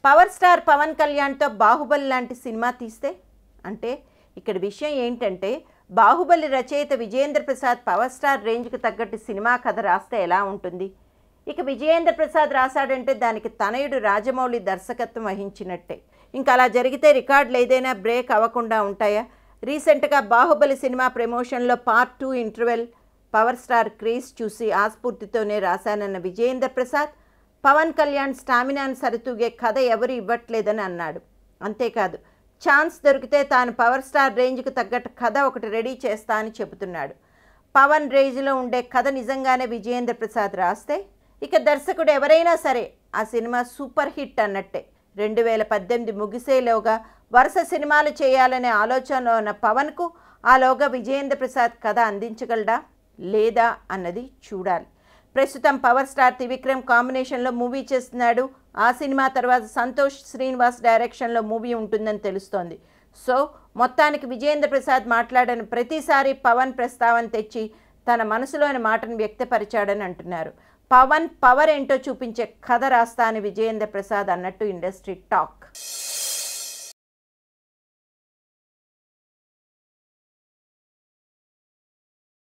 Power star Pawan కళ్యాణ్తో బాహుబలి లాంటి cinema తీస్తే అంటే ఇక్కడ విషయం ఏంటంటే బాహుబలి రచయిత విజయేంద్ర ప్రసాద్ పవర్ స్టార్ రేంజ్కి తగ్గట్టు సినిమా కథ రాస్తే ఎలా ఉంటుంది? ఇక విజయేంద్ర ప్రసాద్ రాశాడంటే దానికి తనయుడు రాజమౌళి దర్శకత్వం వహించినట్టే. ఇంకా అలా జరిగితే రికార్డులు ఏదైనా బ్రేక్ అవ్వకుండా ఉంటాయా? రీసెంట్గా బాహుబలి సినిమా ప్రమోషన్లో part 2 interval power star craze చూసి ఆస్ఫూర్తితోనే రాశానన్న విజయేంద్ర ప్రసాద్ పవన్ కళ్యాణ్ స్టామినాను సరితూగే కథ ఎవరు ఇవ్వట్లేదని అన్నాడు. అంతేకాదు, ఛాన్స్ దొరికితే తాను పవర్ స్టార్ రేంజ్కి తగ్గట్టు కథ ఒకటి రెడీ చేస్తా అని చెబుతున్నాడు. పవన్ రేంజ్లో ఉండే కథ నిజంగానే విజయేంద్ర ప్రసాద్ రాస్తే ఇక దర్శకుడు ఎవరైనా సరే ఆ సినిమా సూపర్ హిట్ అన్నట్టే. 2018 ముగిసేలోగా వరుస సినిమాలు చేయాలనే ఆలోచనలో ఉన్న పవన్కు ఆలోగా విజయేంద్ర ప్రసాద్ కథ అందించగలడా లేదా అన్నది చూడాలి. ప్రస్తుతం పవర్ స్టార్ త్రివిక్రమ్ కాంబినేషన్లో మూవీ చేస్తున్నాడు. ఆ సినిమా తర్వాత సంతోష్ శ్రీనివాస్ డైరెక్షన్లో మూవీ ఉంటుందని తెలుస్తోంది. సో మొత్తానికి విజయేంద్ర ప్రసాద్ మాట్లాడిన ప్రతిసారి పవన్ ప్రస్తావన తెచ్చి తన మనసులోని మాటను వ్యక్తపరిచాడని అంటున్నారు. పవన్ పవర్ ఏంటో చూపించే కథ రాస్తా అని విజయేంద్ర ప్రసాద్ అన్నట్టు ఇండస్ట్రీ టాక్.